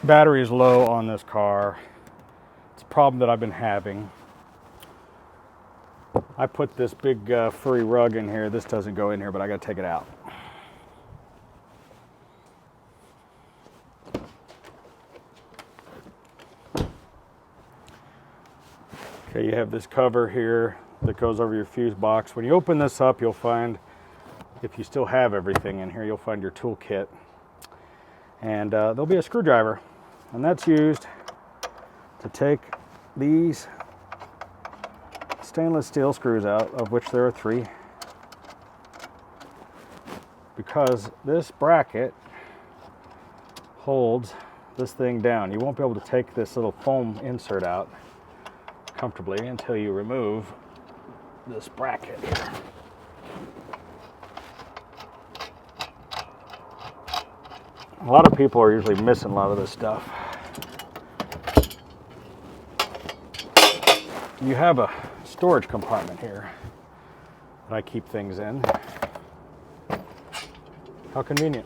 Battery is low on this car. It's a problem that I've been having. I put this big furry rug in here. This doesn't go in here, but I got to take it out. Okay, you have this cover here that goes over your fuse box. When you open this up, you'll find, if you still have everything in here, you'll find your tool kit. And there'll be a screwdriver, and that's used to take these stainless steel screws out, of which there are 3, because this bracket holds this thing down. You won't be able to take this little foam insert out comfortably until you remove this bracket here. A lot of people are usually missing a lot of this stuff. You have a storage compartment here that I keep things in. How convenient.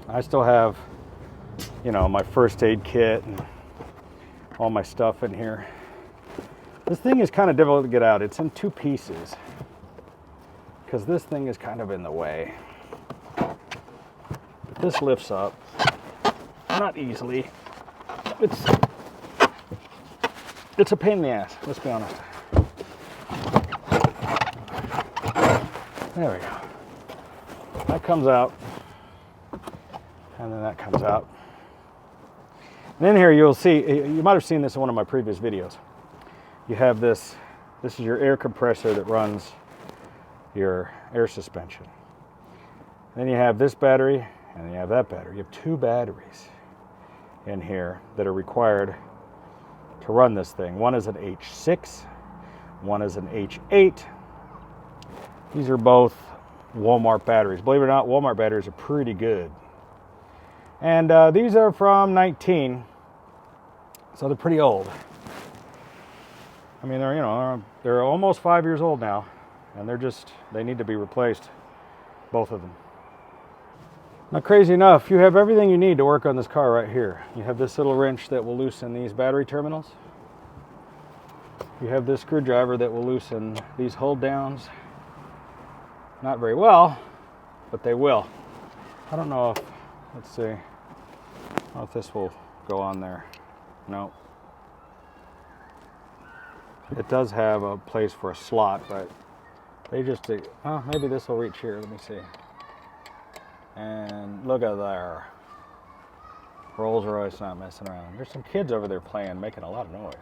I still have, you know, my first aid kit and all my stuff in here. This thing is kind of difficult to get out. It's in 2 pieces because this thing is kind of in the way. But this lifts up, not easily. It's a pain in the ass, let's be honest. There we go. That comes out, and then that comes out. And in here you'll see, you might have seen this in one of my previous videos. You have this is your air compressor that runs your air suspension. Then you have this battery, and then you have that battery. You have 2 batteries in here that are required to run this thing. One is an H6, one is an H8. These are both Walmart batteries. Believe it or not, Walmart batteries are pretty good. And these are from 19, so they're pretty old. I mean, they're almost 5 years old now, and they need to be replaced, both of them. Now, crazy enough, you have everything you need to work on this car right here. You have this little wrench that will loosen these battery terminals. You have this screwdriver that will loosen these hold downs. Not very well, but they will. I don't know if, let's see, I don't know if this will go on there. No. It does have a place for a slot, but they just, oh, maybe this will reach here. Let me see. And look at there. Rolls-Royce not messing around. There's some kids over there playing, making a lot of noise.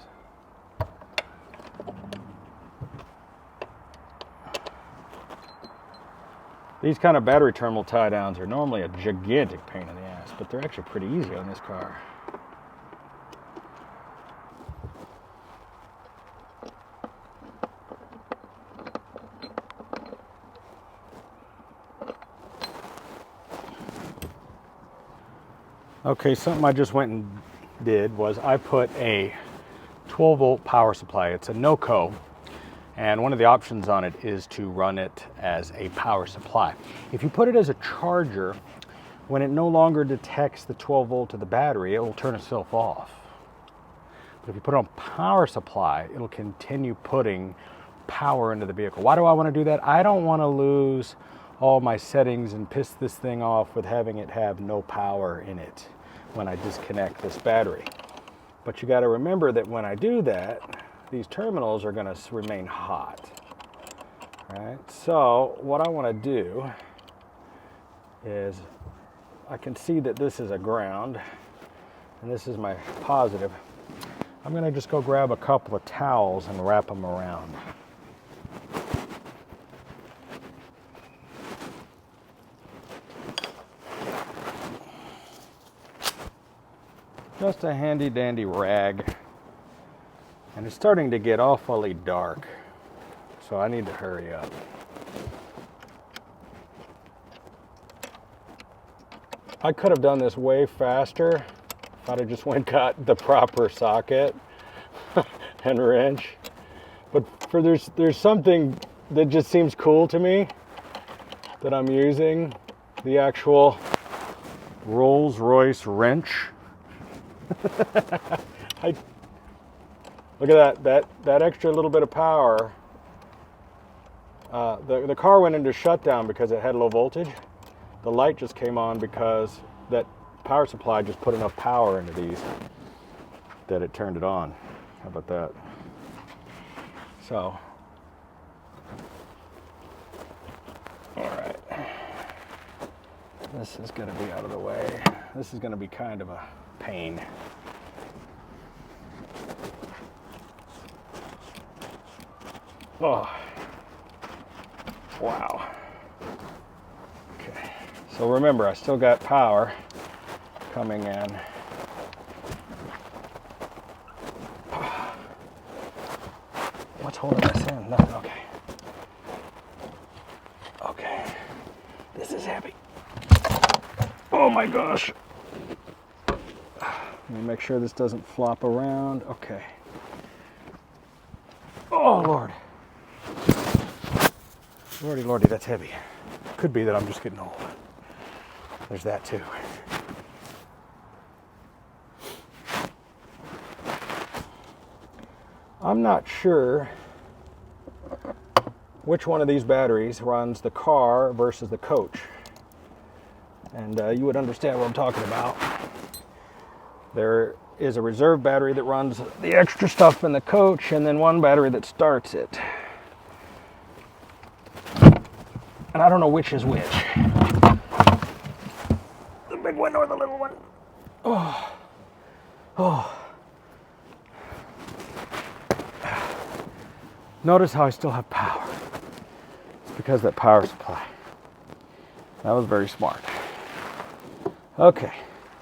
These kind of battery terminal tie downs are normally a gigantic pain in the ass, but they're actually pretty easy on this car. Okay, something I just went and did was I put a 12-volt power supply. It's a NOCO, and one of the options on it is to run it as a power supply. If you put it as a charger, when it no longer detects the 12 volt of the battery, it will turn itself off. But if you put it on power supply, it'll continue putting power into the vehicle. Why do I want to do that? I don't want to lose all my settings and piss this thing off with having it have no power in it when I disconnect this battery. But you got to remember that when I do that, these terminals are going to remain hot. Right? So what I want to do is, I can see that this is a ground and this is my positive. I'm going to just go grab a couple of towels and wrap them around. Just a handy dandy rag. And it's starting to get awfully dark, so I need to hurry up. I could have done this way faster Thought I just went and got the proper socket and wrench. But there's something that just seems cool to me that I'm using. The actual Rolls-Royce wrench. Look at that extra little bit of power. The car went into shutdown because it had low voltage. The light just came on because that power supply just put enough power into these that it turned it on. How about that? So, all right. This is going to be out of the way. This is going to be kind of a pain. Oh, wow. Okay, so remember, I still got power coming in. What's holding this in? Nothing, okay. Okay, this is heavy. Oh my gosh. Let me make sure this doesn't flop around. Okay. Oh, Lord. Lordy, Lordy, that's heavy. Could be that I'm just getting old. There's that too. I'm not sure which one of these batteries runs the car versus the coach. And you would understand what I'm talking about. There is a reserve battery that runs the extra stuff in the coach, and then one battery that starts it. And I don't know which is which. The big one or the little one. Oh. Oh. Notice how I still have power. It's because of that power supply. That was very smart. Okay,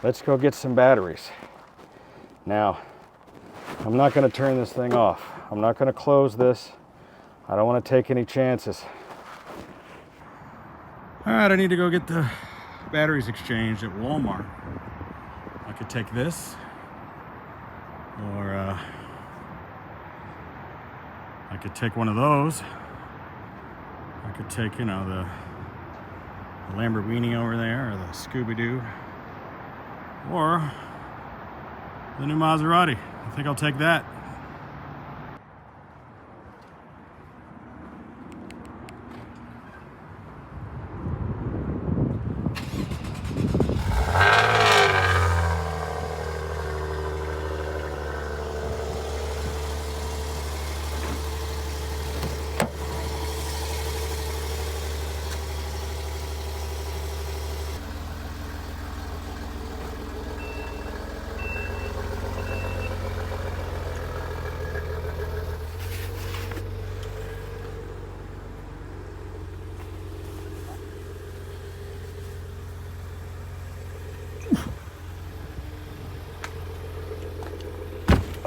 let's go get some batteries. Now, I'm not going to turn this thing off. I'm not going to close this. I don't want to take any chances. All right, I need to go get the batteries exchanged at Walmart. I could take this, or I could take one of those. I could take, you know, the Lamborghini over there, or the Scooby-Doo, or the new Maserati. I think I'll take that.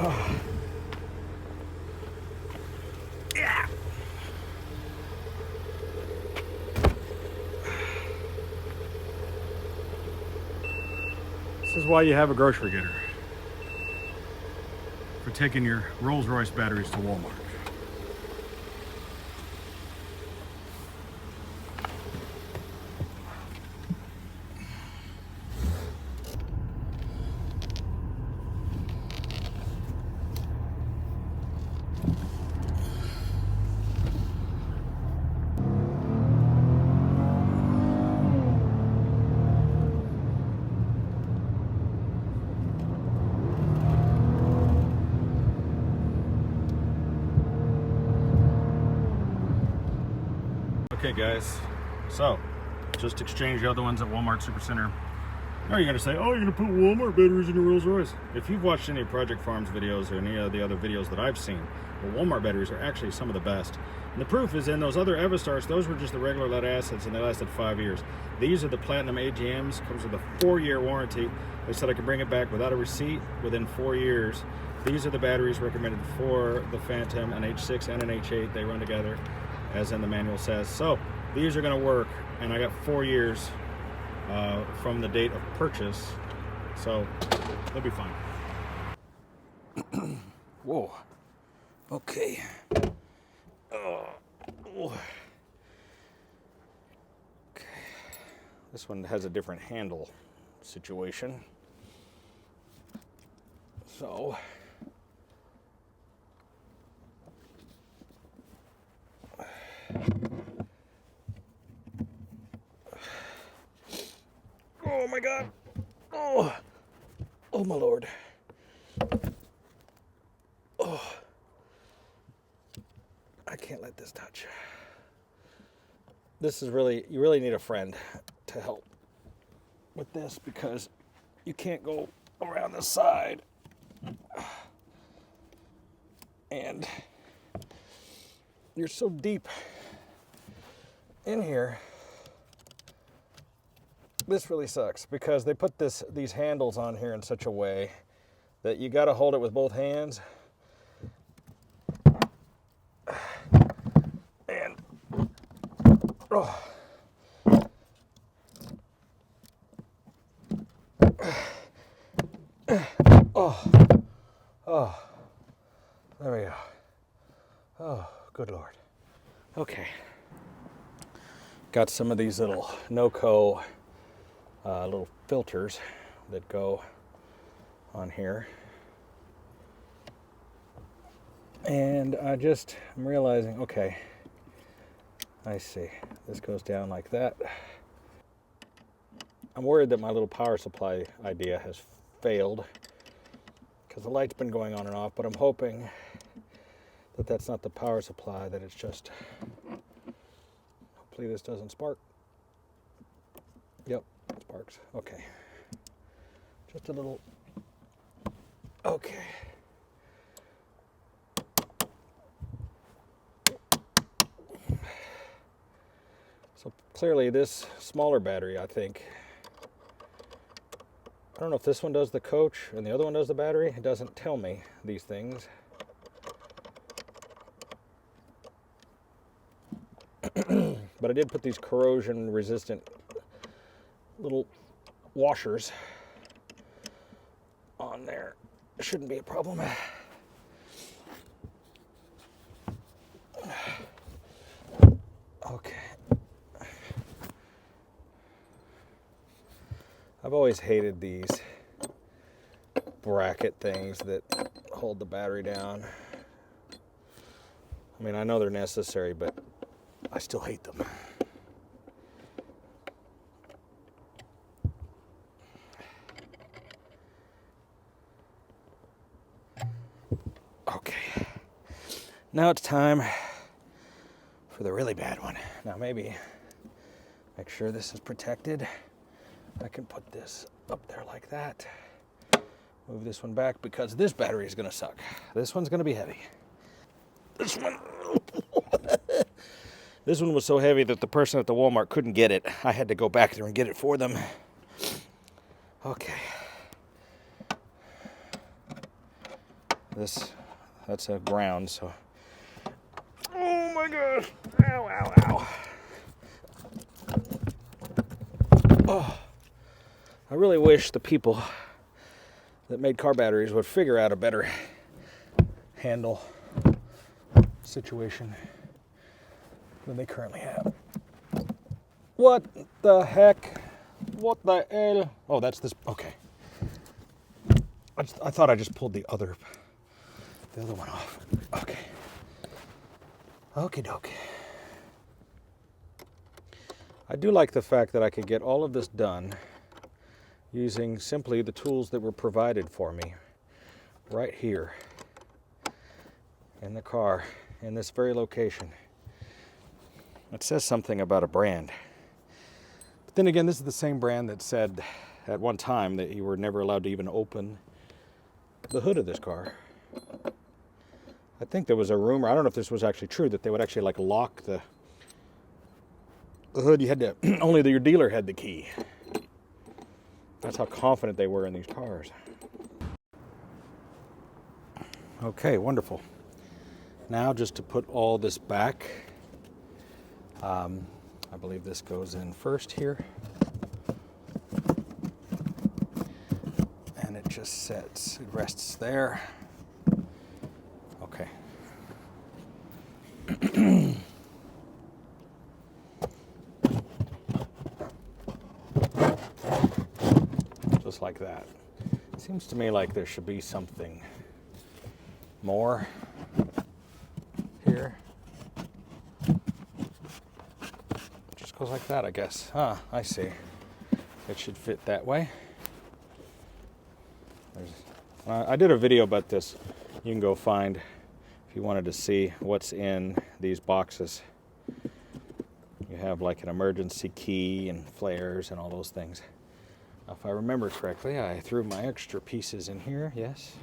Oh. Yeah. This is why you have a grocery getter. For taking your Rolls-Royce batteries to Walmart. Okay guys, so just exchanged the other ones at Walmart Supercenter. Now you're gonna say, oh, you're gonna put Walmart batteries in your Rolls-Royce. If you've watched any Project Farms videos or any of the other videos that I've seen, the Walmart batteries are actually some of the best. And the proof is in those other Evastars, those were just the regular lead acids and they lasted 5 years. These are the Platinum AGMs, comes with a 4-year warranty. They said I could bring it back without a receipt within 4 years. These are the batteries recommended for the Phantom, an H6 and an H8. They run together, as in the manual says. So these are going to work, and I got 4 years from the date of purchase. So They'll be fine. Whoa. Okay. Oh. Okay. This one has a different handle situation. So. Oh my God. Oh. Oh my Lord. Oh. I can't let this touch. This is really, you really need a friend to help with this because you can't go around the side. And you're so deep in here. This really sucks because they put these handles on here in such a way that you got to hold it with both hands. And oh. Oh. There we go. Oh, good Lord. Okay. Got some of these little no-co little filters that go on here. And I'm realizing, okay, I see. This goes down like that. I'm worried that my little power supply idea has failed because the light's been going on and off, but I'm hoping that that's not the power supply, that it's just, hopefully this doesn't spark. Yep, it sparks. Okay. Just a little, okay. So clearly this smaller battery, I think, I don't know if this one does the coach and the other one does the battery. It doesn't tell me these things. But I did put these corrosion resistant little washers on there. It shouldn't be a problem. Okay. I've always hated these bracket things that hold the battery down. I mean, I know they're necessary, but I still hate them. Okay. Now it's time for the really bad one. Now maybe make sure this is protected. I can put this up there like that. Move this one back because this battery is going to suck. This one's going to be heavy. This one. This one was so heavy that the person at the Walmart couldn't get it. I had to go back there and get it for them. Okay. That's a ground, so. Oh my gosh. Ow, ow, ow. Oh. I really wish the people that made car batteries would figure out a better handle situation than they currently have. What the heck? What the hell? Oh, that's this. Okay. I thought I just pulled the other one off. Okay. Okie dokie. I do like the fact that I could get all of this done using simply the tools that were provided for me right here in the car in this very location. It says something about a brand. But then again, this is the same brand that said at one time that you were never allowed to even open the hood of this car. I think there was a rumor, I don't know if this was actually true, that they would actually like lock the hood. You had to, only your dealer had the key. That's how confident they were in these cars. Okay, wonderful. Now just to put all this back, I believe this goes in first here. And it just sets, it rests there. Okay. Just like that. Seems to me like there should be something more here. Just goes like that, I guess. Ah, I see. It should fit that way. I did a video about this. You can go find if you wanted to see what's in these boxes. You have like an emergency key and flares and all those things. If I remember correctly, I threw my extra pieces in here, yes.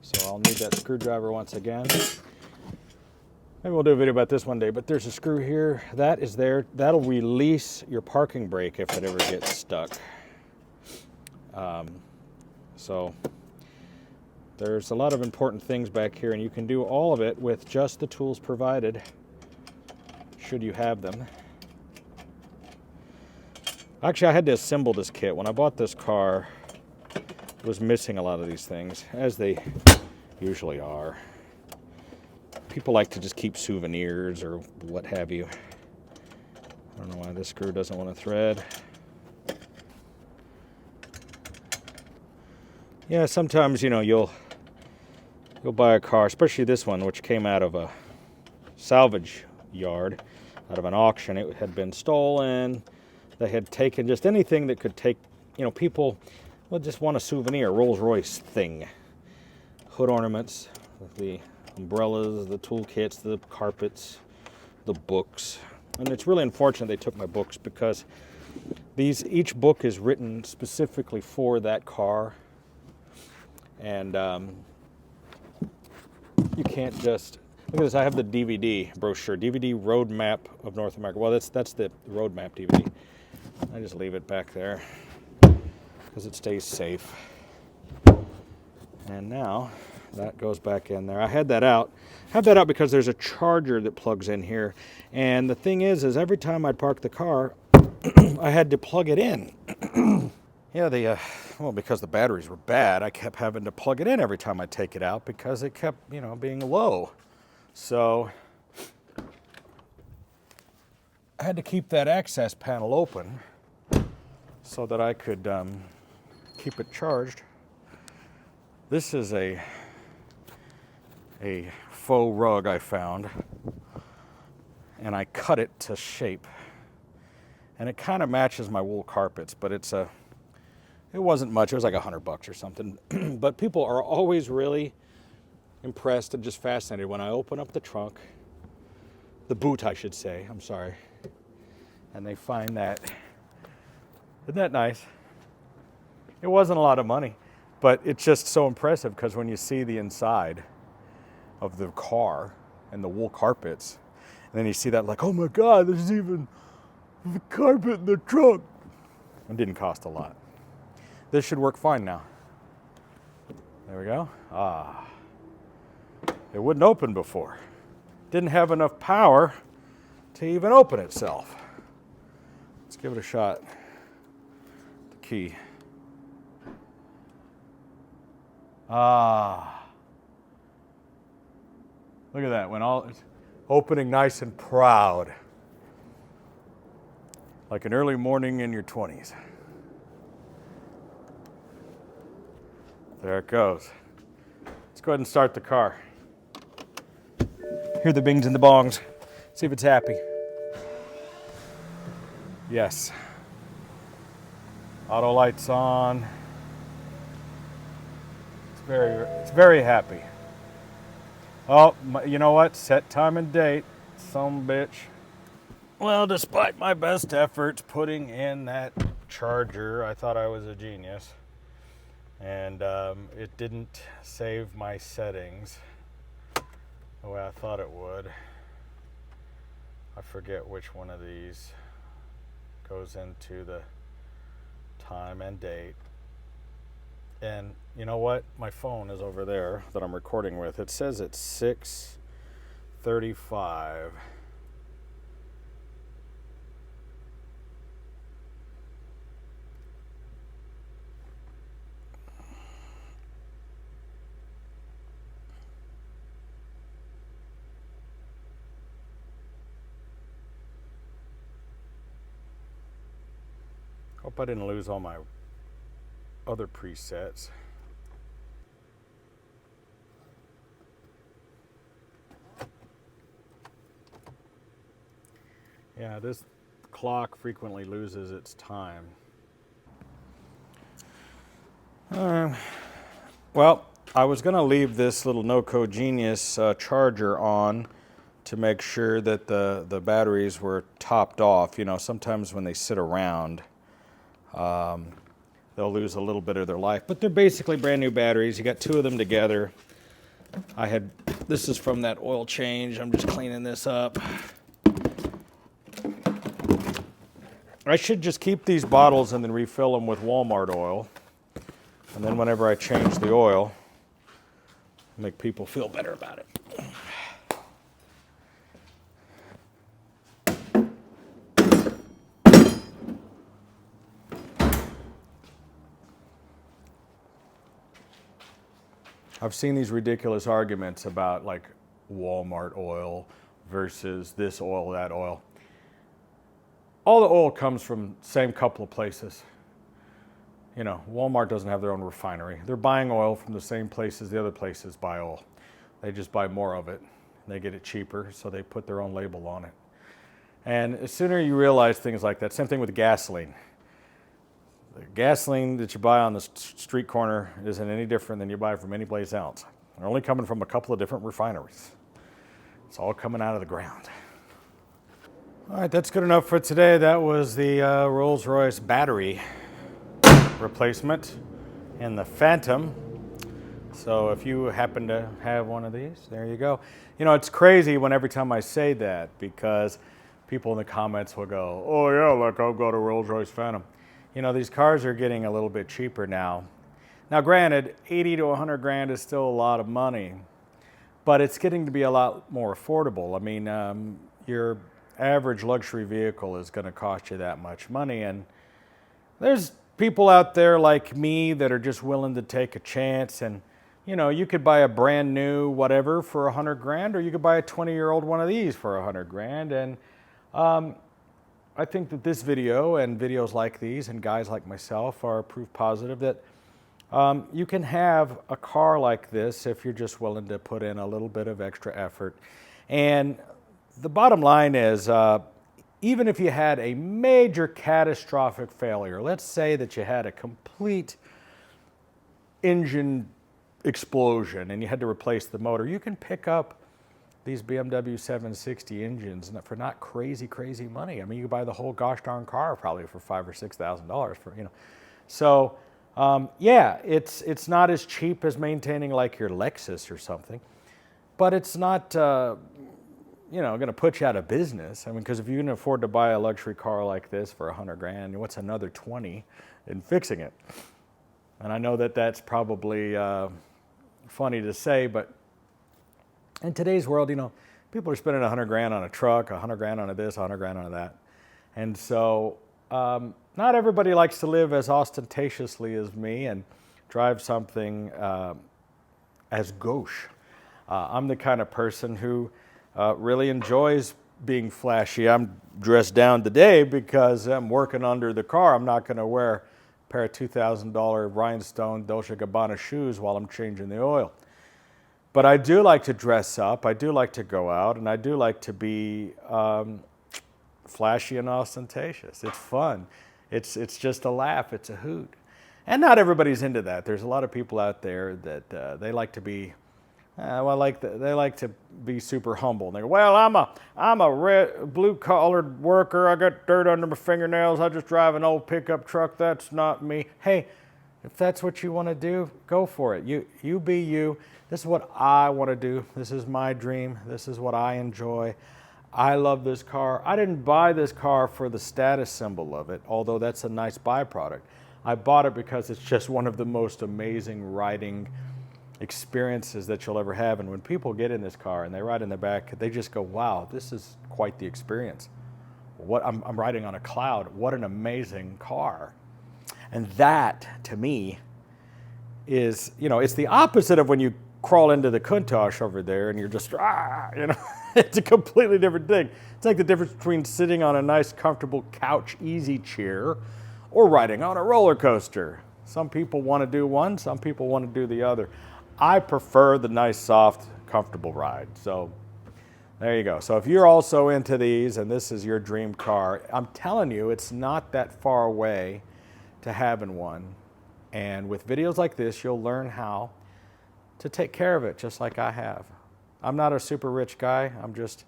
So I'll need that screwdriver once again. Maybe we'll do a video about this one day, but there's a screw here. That is there. That'll release your parking brake if it ever gets stuck. So there's a lot of important things back here, and you can do all of it with just the tools provided, should you have them. Actually, I had to assemble this kit. When I bought this car, it was missing a lot of these things, as they usually are. People like to just keep souvenirs or what have you. I don't know why this screw doesn't want to thread. Yeah, sometimes, you know, you'll buy a car, especially this one, which came out of a salvage yard, out of an auction. It had been stolen. They had taken just anything that could take, you know, people would just want a souvenir, Rolls-Royce thing. Hood ornaments, the umbrellas, the toolkits, the carpets, the books. And it's really unfortunate they took my books, because each book is written specifically for that car. And you can't just, look at this, I have the DVD brochure, DVD Roadmap of North America. Well, that's the Roadmap DVD. I just leave it back there because it stays safe. And now that goes back in there. I had that out. I have that out because there's a charger that plugs in here. And the thing is every time I'd park the car, I had to plug it in. Yeah, well, because the batteries were bad, I kept having to plug it in every time I take it out because it kept, you know, being low. So I had to keep that access panel open so that I could keep it charged. This is a faux rug I found, and I cut it to shape. And it kind of matches my wool carpets, but it wasn't much. It was like $100 or something. But people are always really impressed and just fascinated when I open up the trunk, the boot, I should say. I'm sorry. And they find that. Isn't that nice? It wasn't a lot of money, but it's just so impressive because when you see the inside of the car and the wool carpets, and then you see that, like, oh my God, there's even the carpet in the trunk. It didn't cost a lot. This should work fine now. There we go. Ah. It wouldn't open before. Didn't have enough power to even open itself. Let's give it a shot. The key. Ah. Look at that. When all it's opening nice and proud. Like an early morning in your 20s. There it goes. Let's go ahead and start the car. Hear the bings and the bongs. See if it's happy. Yes. Auto lights on. It's very happy. Oh, you know what? Set time and date. Some bitch. Well, despite my best efforts putting in that charger, I thought I was a genius. And it didn't save my settings the way I thought it would. I forget which one of these goes into the time and date. And you know what? My phone is over there that I'm recording with. It says it's 6:35. Hope I didn't lose all my other presets. Yeah, this clock frequently loses its time. Well, I was going to leave this little No-Code Genius charger on to make sure that the batteries were topped off. You know, sometimes when they sit around, they'll lose a little bit of their life. But they're basically brand new batteries. You got two of them together. This is from that oil change. I'm just cleaning this up. I should just keep these bottles and then refill them with Walmart oil. And then whenever I change the oil, make people feel better about it. I've seen these ridiculous arguments about like Walmart oil versus this oil, that oil. All the oil comes from the same couple of places. You know, Walmart doesn't have their own refinery. They're buying oil from the same places the other places buy oil. They just buy more of it. They get it cheaper, so they put their own label on it. And the sooner you realize things like that, same thing with gasoline. The gasoline that you buy on the street corner isn't any different than you buy from any place else. They're only coming from a couple of different refineries. It's all coming out of the ground. All right, that's good enough for today. That was the Rolls-Royce battery replacement in the Phantom. So if you happen to have one of these, there you go. You know, it's crazy when every time I say that, because people in the comments will go, oh yeah, look, I'll go to Rolls-Royce Phantom. You know, these cars are getting a little bit cheaper now. Now granted, 80 to 100 grand is still a lot of money, but it's getting to be a lot more affordable. I mean, your average luxury vehicle is going to cost you that much money, and there's people out there like me that are just willing to take a chance. And you know, you could buy a brand new whatever for 100 grand, or you could buy a 20-year-old one of these for 100 grand. And I think that this video and videos like these and guys like myself are proof positive that you can have a car like this if you're just willing to put in a little bit of extra effort. And the bottom line is, even if you had a major catastrophic failure, let's say that you had a complete engine explosion and you had to replace the motor, you can pick up these BMW 760 engines for not crazy money. I mean, you can buy the whole gosh darn car probably for $5,000 or $6,000 for, you know. So yeah, it's not as cheap as maintaining like your Lexus or something, but it's not you know, going to put you out of business. I mean, because if you can afford to buy a luxury car like this for 100 grand, what's another 20 in fixing it? And I know that that's probably funny to say, but in today's world, you know, people are spending 100 grand on a truck, 100 grand on a this, 100 grand on a that. And so not everybody likes to live as ostentatiously as me and drive something as gauche. I'm the kind of person who really enjoys being flashy. I'm dressed down today because I'm working under the car. I'm not going to wear a pair of $2,000 rhinestone Dolce & Gabbana shoes while I'm changing the oil. But I do like to dress up. I do like to go out, and I do like to be flashy and ostentatious. It's fun. It's just a laugh. It's a hoot. And not everybody's into that. There's a lot of people out there that they like to be they like to be super humble. And they go, well, I'm a blue-collared worker. I got dirt under my fingernails. I just drive an old pickup truck. That's not me. Hey, if that's what you want to do, go for it. You be you. This is what I want to do. This is my dream. This is what I enjoy. I love this car. I didn't buy this car for the status symbol of it, although that's a nice byproduct. I bought it because it's just one of the most amazing riding experiences that you'll ever have. And when people get in this car and they ride in the back, they just go, wow, this is quite the experience. I'm riding on a cloud. What an amazing car. And that, to me, is, you know, it's the opposite of when you crawl into the Countach over there and you're just, you know, it's a completely different thing. It's like the difference between sitting on a nice, comfortable couch easy chair or riding on a roller coaster. Some people want to do one, some people want to do the other. I prefer the nice, soft, comfortable ride. So there you go. So if you're also into these and this is your dream car, I'm telling you, it's not that far away to having one. And with videos like this, you'll learn how to take care of it just like I have. I'm not a super rich guy. I'm just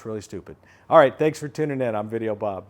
really stupid. All right, thanks for tuning in. I'm Videobob.